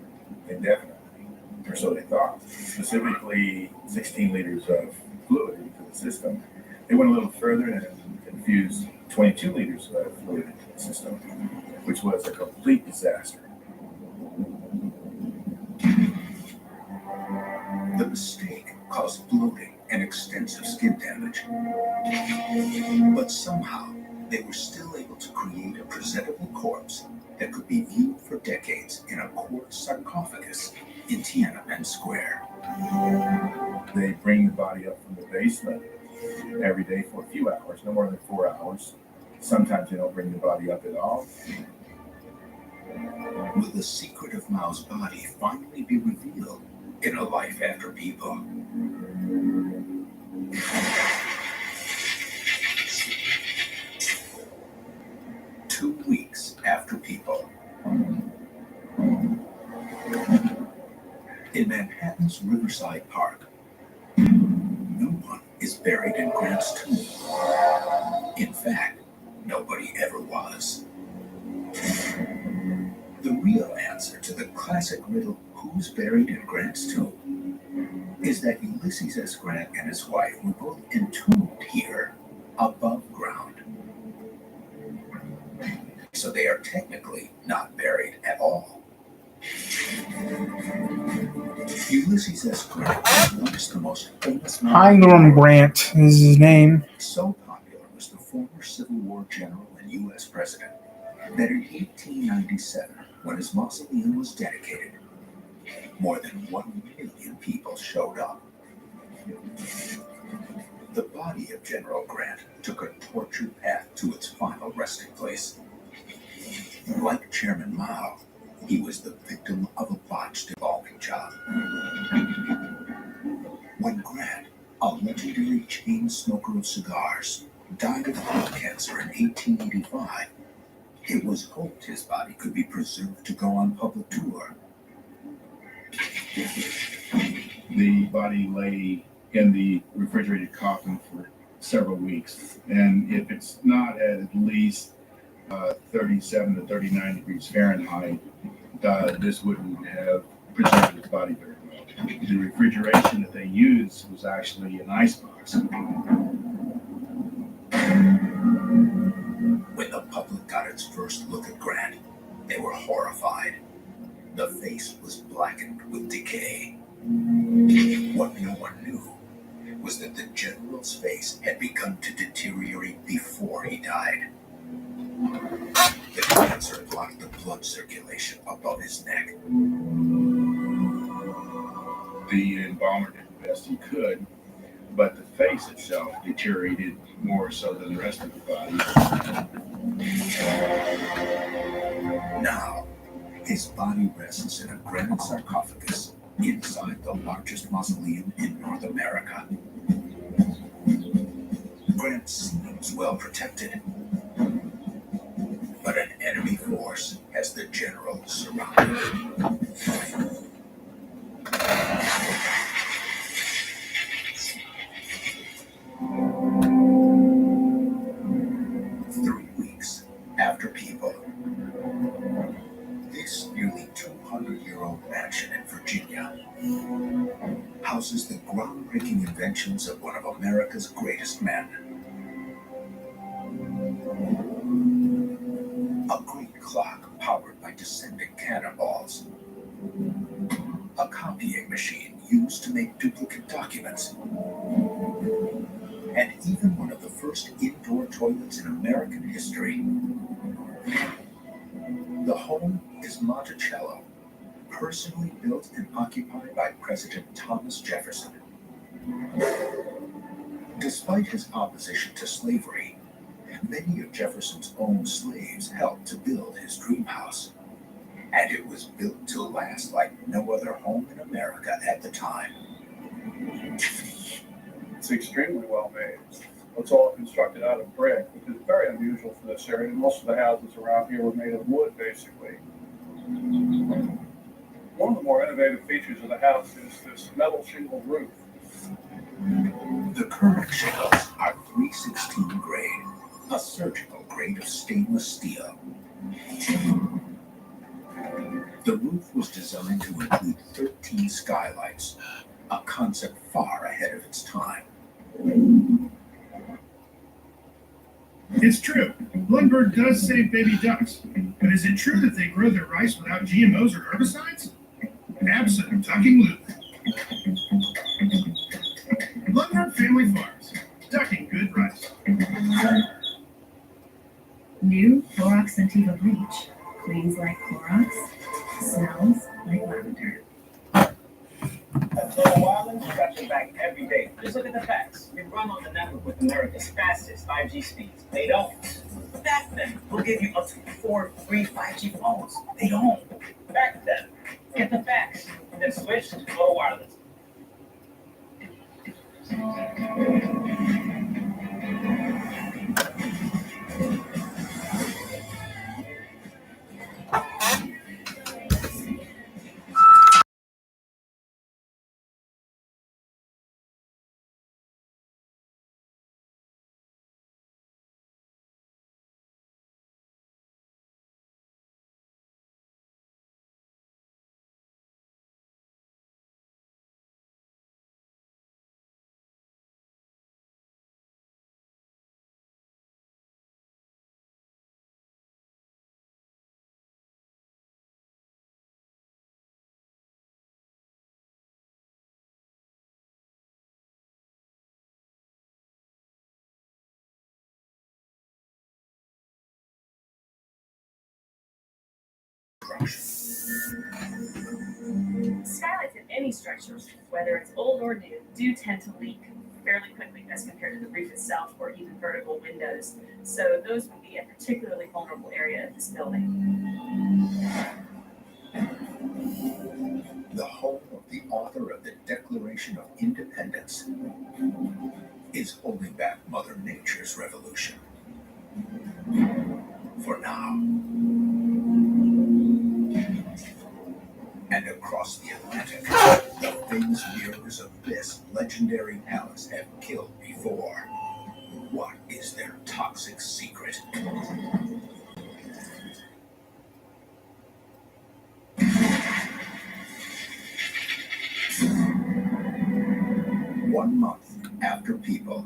indefinitely, or so they thought. Specifically, 16 liters of fluid into the system. They went a little further and infused 22 liters of fluid into the system, which was a complete disaster. The mistake caused bloating and extensive skin damage. But somehow, they were still able to create a presentable corpse that could be viewed for decades in a quartz sarcophagus in Tiananmen Square. They bring the body up from the basement every day for a few hours, no more than 4 hours. Sometimes they don't bring the body up at all. Will the secret of Mao's body finally be revealed in A Life After People? Two weeks after People. In Manhattan's Riverside Park, no one is buried in Grant's tomb. In fact, nobody ever was. The real answer to the classic riddle, who's buried in Grant's tomb, is that Ulysses S. Grant and his wife were both entombed here, above ground. So they are technically not buried at all. Ulysses S. Grant was once the most famous man. Ingram Grant is his name. So popular was the former Civil War general and U.S. president that in 1897, when his mausoleum was dedicated, more than 1 million people showed up. The body of General Grant took a tortured path to its final resting place. Like Chairman Mao, he was the victim of a botched embalming job. When Grant, a legendary chain smoker of cigars, died of lung cancer in 1885, it was hoped his body could be preserved to go on public tour. The body lay in the refrigerated coffin for several weeks. And if it's not at least 37 to 39 degrees Fahrenheit, this wouldn't have preserved his body very well. The refrigeration that they used was actually an icebox. When the public got its first look at Grant, they were horrified. The face was blackened with decay. What no one knew was that the general's face had begun to deteriorate before he died. The cancer blocked the blood circulation above his neck. The embalmer did the best he could, but the face itself deteriorated more so than the rest of the body. Now, his body rests in a granite sarcophagus inside the largest mausoleum in North America. Grant seems well protected, but an enemy force has the general surrounded. 3 weeks after People. This nearly 200-year-old mansion in Virginia houses the groundbreaking inventions of one of America's greatest men. A great clock powered by descending cannonballs. A copying machine used to make duplicate documents. And even one of the first indoor toilets in American history. The home is Monticello, personally built and occupied by President Thomas Jefferson. Despite his opposition to slavery, many of Jefferson's own slaves helped to build his dream house. And it was built to last like no other home in America at the time. It's extremely well made. It's all constructed out of brick, which is very unusual for this area. Most of the houses around here were made of wood, basically. One of the more innovative features of the house is this metal shingle roof. The current shingles are 316 grade, a surgical grade of stainless steel. The roof was designed to include 13 skylights, a concept far ahead of its time. It's true. Bloomberg does save baby ducks, but is it true that they grow their rice without GMOs or herbicides? Abso-ducking Luke. Bloomberg Family Farms, ducking good rice. New Clorox Scentiva bleach. Cleans like Clorox. Smells like lavender. At Total Wireless, we got your back every day. Just look at the facts. We run on the network with America's fastest 5G speeds. They don't. Back then, we'll give you up to 4 free 5G phones. They don't. Back then. Get the facts. Then switch to Total Wireless. Skylights in any structure, whether it's old or new, do tend to leak fairly quickly as compared to the roof itself or even vertical windows. So those would be a particularly vulnerable area of this building. The home of the author of the Declaration of Independence is holding back Mother Nature's revolution. For now. And across the Atlantic, the famous mirrors of this legendary palace have killed before. What is their toxic secret? One month after people,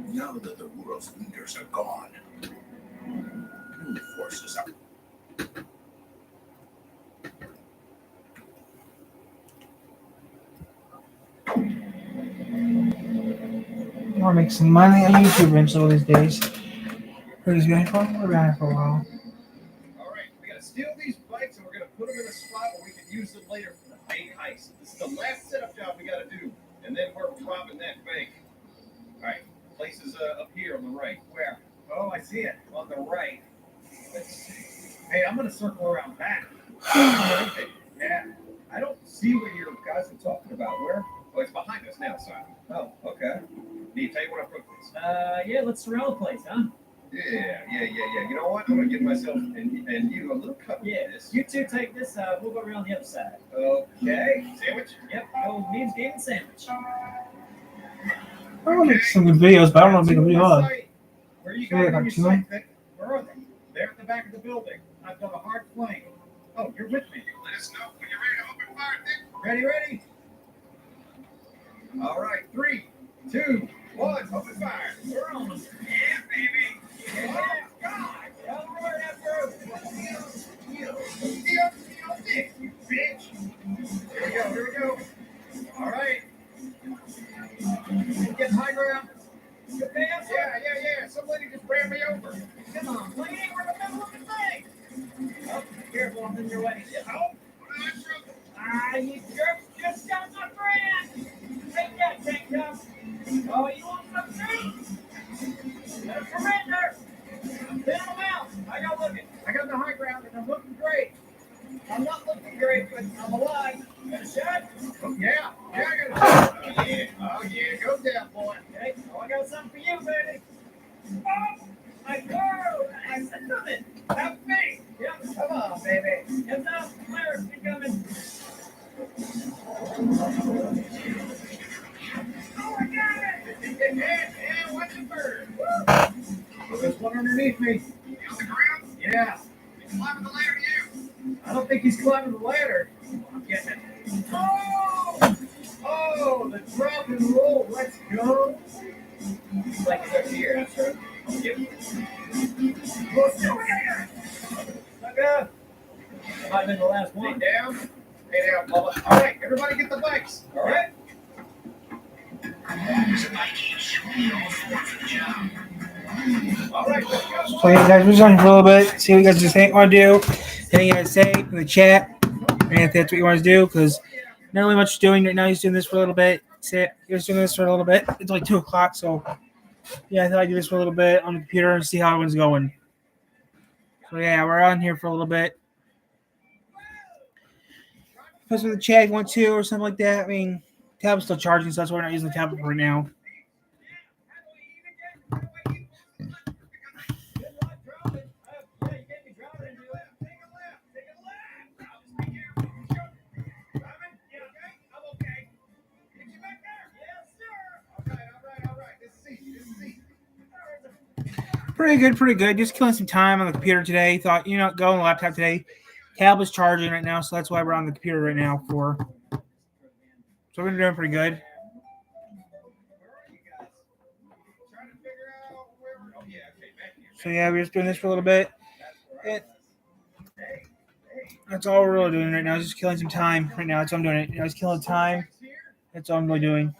now that the world's leaders are gone, new forces are. I want to make some money on YouTube eventually one of these days. Who's going for? We're around for a while. All right, we gotta steal these bikes and we're gonna put them in a spot where we can use them later for the big heist. This is the last setup job we gotta do, and then we're robbing that bank. All right, place is up here on the right. Where? Oh, I see it on the right. Let's see. Hey, I'm gonna circle around back. Yeah, I don't see what your guys are talking about. Where? Oh, it's behind us now, son. Oh, okay. Need to tell you what I put this. Yeah, let's surround the place, huh? Yeah. You know what? I'm gonna give myself and you a little cut. Yeah, this. you two take this, we'll go around the other side. Okay. Sandwich? Yep, no means game and sandwich. I want to make some good videos, but I don't want to make a video on. Where you Yeah, got on like your two. site, Vic? Where are they? They're at the back of the building. I've done a hard flank. Oh, you're with me. Let us know when you're ready to open fire, Dick. Ready? All right, 3, 2, 1, open fire. We're on them. Yeah, baby. Oh, God. Don't worry, that through. Dick, you bitch. Here we go. All right. Get high ground. You pants? Yeah. Some lady just ran me over. Come on, lady, we're in the middle of the thing. Oh, careful, I'm in your way. Oh, you jerk just got my friend. Take that, tank top. Oh, you want some too? Surrender. Thin them out. I got the high ground and I'm looking great. I'm not looking great, but I'm alive. Got a shot? Oh, yeah, I got a shot. Oh, yeah, go down, boy. Okay, oh, I got something for you, baby. Oh, my girl. I said nothing. Have me. Yep, come on, baby. Heads up, flares be coming. Oh, I got it. Yeah, watch the bird. Woo. There's one underneath me. On the ground? Yeah. He's climbing the ladder to you. I don't think he's climbing the ladder. I'm getting it. Oh, the drop and roll. Let's go. It's like it's up here. That's right. Yep. What's doing here? Look up. Might have been the last one. Stay down, Paula. All right, everybody get the bikes. All right. As a Viking, you're all for the job. So yeah, guys, we're just talking for a little bit. See what you guys just want to do. Anything you guys say in the chat. And if that's what you want to do, because not really much doing right now. He's doing this for a little bit. He was doing this for a little bit. It's like 2 o'clock, so yeah, I thought I'd do this for a little bit on the computer and see how everyone's going. So yeah, we're on here for a little bit. Post with the chat if you want to or something like that. I mean, tablet's still charging, so that's why we're not using the tablet right now. Pretty good. Just killing some time on the computer today. Thought, go on the laptop today. Tablet's charging right now, so that's why we're on the computer right now for. So we're doing pretty good. So yeah, we're just doing this for a little bit. That's all we're really doing right now. Just killing some time right now. That's all I'm doing. Just killing time. That's all I'm really doing.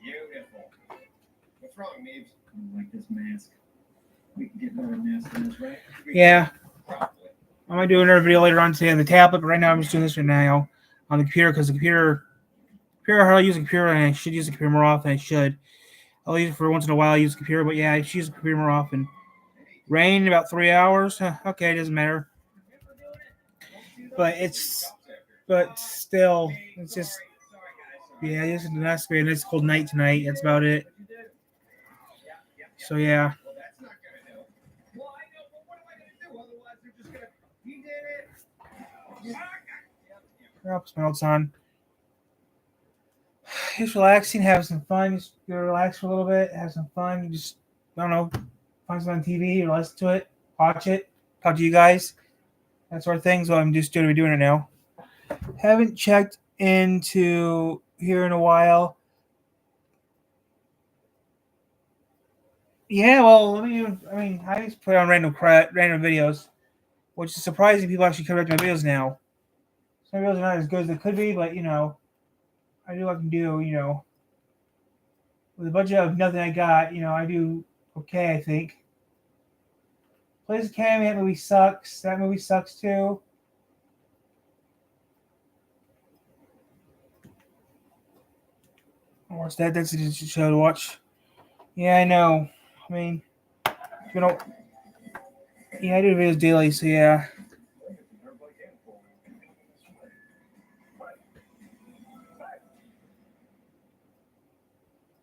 Beautiful. What's wrong, Meebs? I like this mask. We can get better masks than this, right? Yeah. I might do another video later on today on the tablet, but right now I'm just doing this right now on the computer because the computer I hardly use the computer and I should use the computer more often. I should. I'll use it for once in a while. I use the computer, but yeah, I should use the computer more often. Rain in about 3 hours. Okay, it doesn't matter. But still, it's just. Yeah, it's a nice cold night tonight. That's about it. So yeah. I'll put my notes on. Just relaxing, having some fun. Just relax for a little bit, have some fun. You just, I don't know, find something on TV or listen to it, watch it, talk to you guys. That sort of thing. So I'm just doing it now. Haven't checked into here in a while. Yeah, well, I just put on random videos, which is surprising. People actually come back to my videos now. Some videos are not as good as they could be, but I do what I can do. With the budget of nothing I got, I do okay. I think. Plays Academy. That movie sucks. That movie sucks too. What's that? That's a show to watch. Yeah, I know. I do videos daily, so yeah.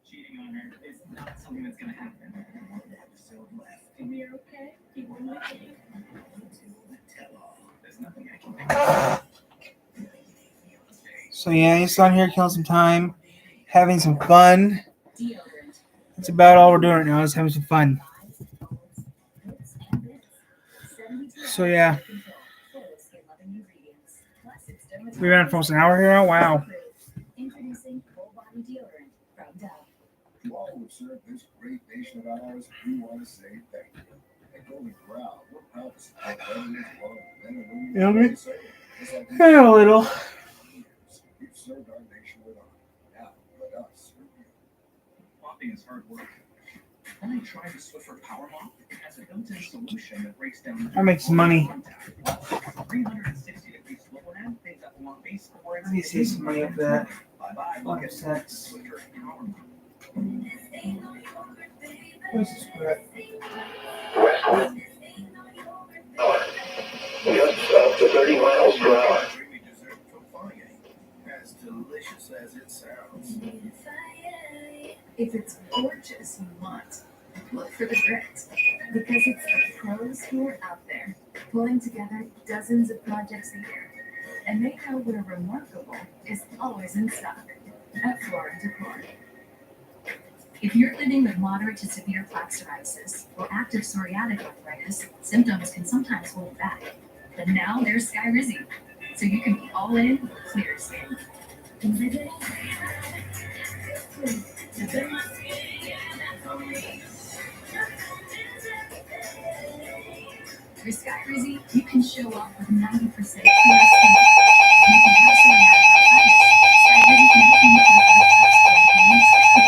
Cheating on her is not something that's going to happen. One episode left. You're okay? Keep on looking. There's nothing I can think of. So yeah, just on here killing some time, having some fun. That's about all we're doing right now, is having some fun. So yeah. We ran for almost an hour here now. Wow. Introducing full body deodorant from Dove. To all who serve this great nation of ours, we want to say thank you. At Golden Corral, we're proud to support veterans, men and women. A little. We've served our nation with honor. Now, let us serve you. Mopping is hard work. Only try the Swiffer Power Mop as a built-in solution that breaks down. I make some money. 360-degree swivel head, things that will not be scored. Let me see some money up there. Bye-bye. Look at that. Swiffer Power Mop. Where's this crap? Westwood. Just up to 30 miles per hour. As delicious as it sounds. If it's gorgeous you want, look for the grit. Because it's the pros who are out there, pulling together dozens of projects a year. And they know where remarkable is always in stock at Flora Decor. If you're living with moderate to severe plaque psoriasis or active psoriatic arthritis, symptoms can sometimes hold back. But now there's Skyrizi, so you can be all in with clear skin. With Skyrizi, you can show up with 90% clear skin. You can have psoriatic arthritis. Skyrizi can help you make it with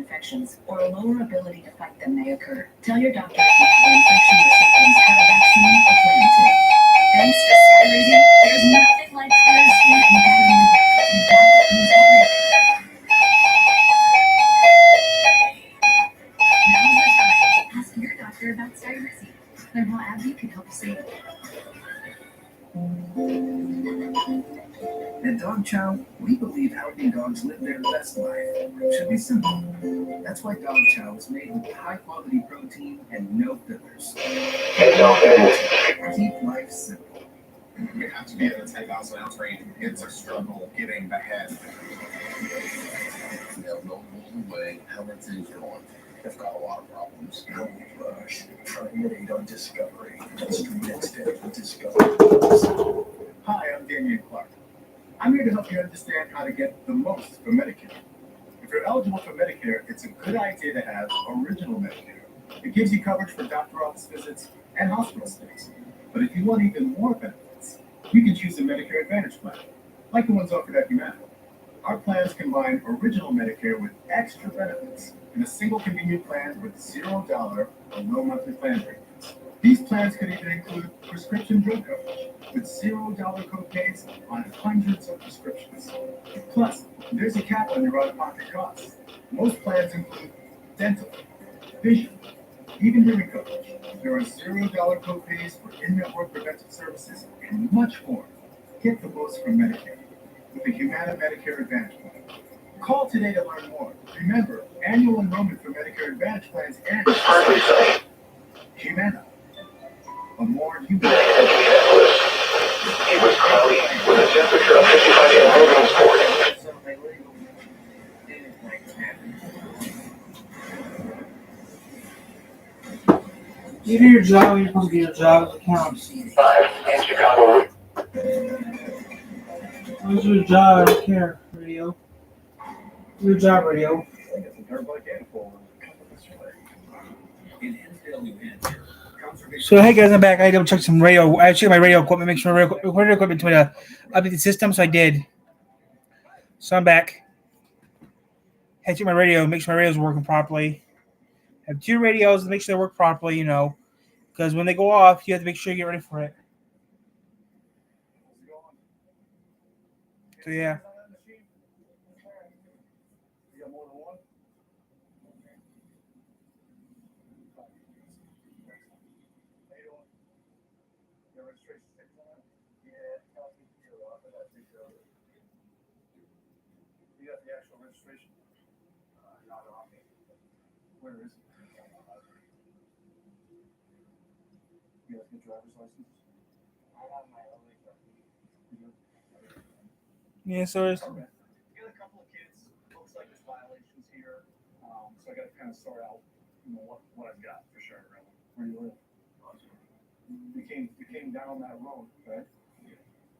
infections or a lower ability to fight them may occur. Tell your doctor if you have an infection or symptoms, have a vaccine, or plan to. Thanks to Skyrazy, there's nothing like clear skin and better mood. And that means everything. Now's the time. Ask your doctor about Skyrazy. Learn how AbbVie can help you save it. At Dog Chow, we believe helping dogs live their best life should be simple. That's why Dog Chow is made with high-quality protein and no fillers. Keep life simple. You have to be in the 10,000 ounce range. It's a struggle getting the head. They'll go all the way. How are things going? They've got a lot of problems. No rush. Terminate on Discovery. Street instead of Discovery. Hi, I'm Damian Clark. I'm here to help you understand how to get the most from Medicare. If you're eligible for Medicare, it's a good idea to have Original Medicare. It gives you coverage for doctor office visits and hospital stays. But if you want even more benefits, you can choose the Medicare Advantage plan, like the ones offered at Humana. Our plans combine Original Medicare with extra benefits in a single convenient plan with $0 or no monthly plan premiums. These plans could even include prescription drug coverage with $0 copays on hundreds of prescriptions. Plus, there's a cap on your out-of-pocket costs. Most plans include dental, vision, even hearing coverage. There are $0 copays for in-network preventive services and much more. Get the most from Medicare with the Humana Medicare Advantage plan. Call today to learn more. Remember, annual enrollment for Medicare Advantage plans ends. Humana. A more human. It was cloudy with a temperature of 55 and moving forward. You do your job when you're supposed to do your job. It counts. 5 in Chicago. What's your job? I don't care. Radio. Your job, radio. So hey guys, I'm back. I double checked some radio. I checked my radio equipment, make sure my radio equipment to update the system. So I did. So I'm back. I checked my radio, make sure my radio's working properly. I have 2 radios to make sure they work properly, you know, because when they go off, you have to make sure you get ready for it. So yeah. You got the actual registration? Not on me. Where is it? You guys get driver's license? I have my own. Yeah, so it's. Okay. You got a couple of kids. Looks like there's violations here. So I got to kind of sort out, what I've got for sure. Really. Where you live? You came down that road, right?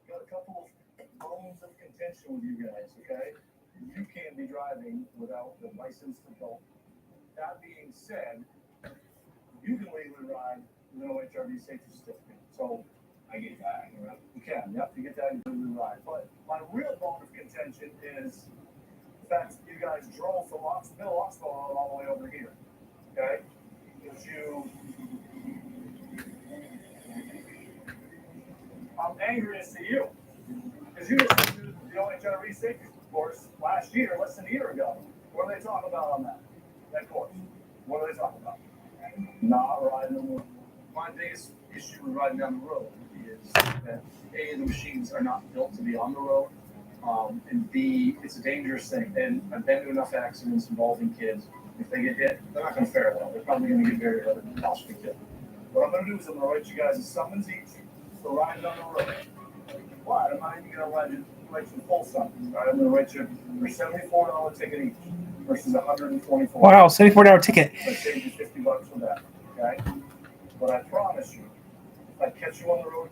Got a couple of bones of contention with you guys, okay? You can't be driving without the licensed adult. That being said, you can legally ride with no HRV safety certificate. So I get that. You can, yep, you get that, you can legally ride. But my real bone of contention is the fact that you guys drove from Middle Oxbow all the way over here. Okay? I'm angry to see you. Because you just went to the OHRV safety course last year, less than a year ago. What are they talking about on that course? What are they talking about? Not riding on the road. My biggest issue with riding down the road is that A, the machines are not built to be on the road, and B, it's a dangerous thing. And I've been to enough accidents involving kids. If they get hit, they're not going to fare well. They're probably going to get very hurt and possibly killed. What I'm going to do is I'm going to write you guys a summons each for riding on the road. But I'm not even going to write you full summons. Right? I'm going to write you for $74 ticket each versus $124. Wow, $74 ticket. I saved you $50 for that. Okay? But I promise you, if I catch you on the road,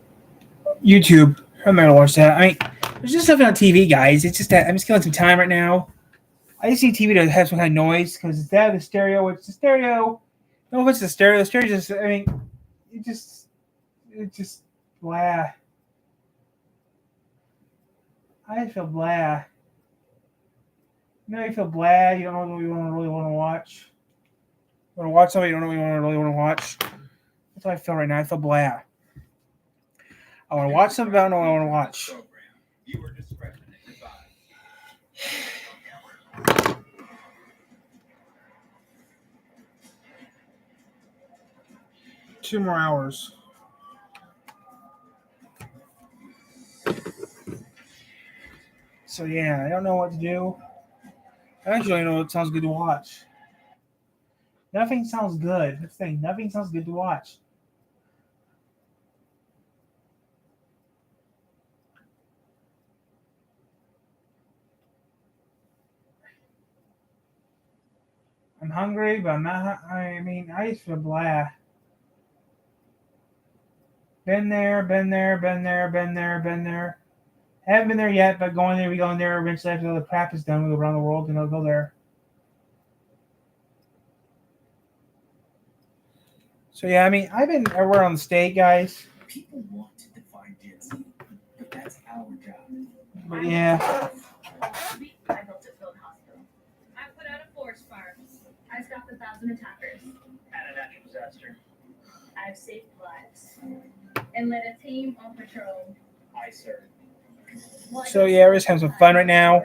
YouTube. I'm not gonna watch that. I mean, there's just nothing on TV, guys. It's just that I'm just killing some time right now. I just need TV to have some kind of noise because it's that the stereo. It's the stereo. No, if it's the stereo. The stereo just. I mean, it just blah. I feel blah. You feel blah. You don't know what you really want to watch. You want to watch something you don't know what you really want to watch. That's how I feel right now. I feel blah. I want to watch something, but I don't know what I want to watch. Viewer discretion advised. 2 more hours. So yeah, I don't know what to do. I actually don't know what sounds good to watch. Nothing sounds good. That's the thing. Nothing sounds good to watch. I'm hungry, but I'm not. I mean, I just feel blah. Been there. Haven't been there yet, but going there. We go in there eventually after the crap is done. We go around the world and I'll go there. So yeah, I mean, I've been everywhere on the state, guys. People want to define density, but that's our job. But yeah. I built a field hospital. I put out a forest fire. I stopped 1,000 attackers. Had a natural disaster. I've saved lives. And led a team on patrol. I served. So yeah, we're just having some fun right now.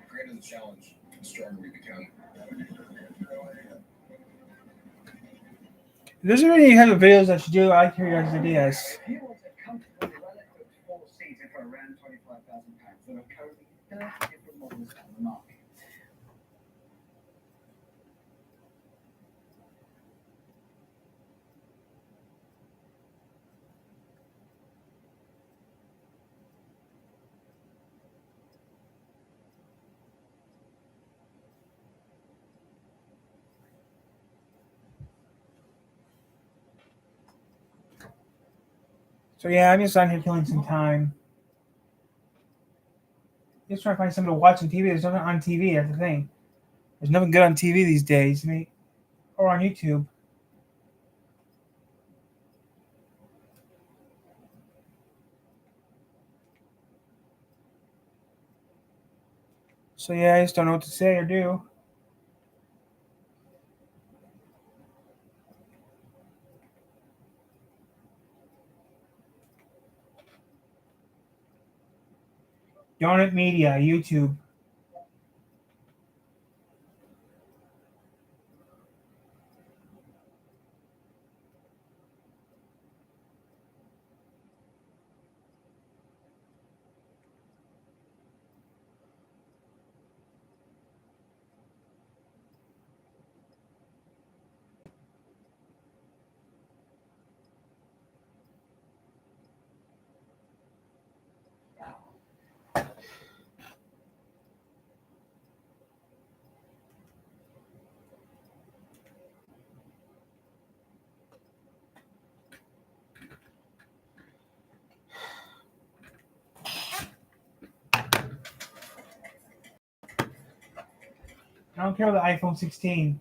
Greater the challenge, the stronger we become. If there's any kind of videos I should do, I like to hear your guys' ideas. He wants a comfortable, well-equipped four-seater for around £25,000. There are currently 30 different models on the market. So yeah, I'm just on here killing some time. Just trying to find something to watch on TV. There's nothing on TV. That's the thing. There's nothing good on TV these days. I mean, or on YouTube. So yeah, I just don't know what to say or do. Donut Media, YouTube. I don't care about the iPhone 16.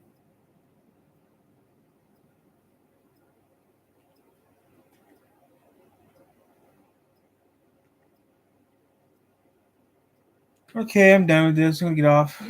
Okay, I'm done with this. I'm gonna get off.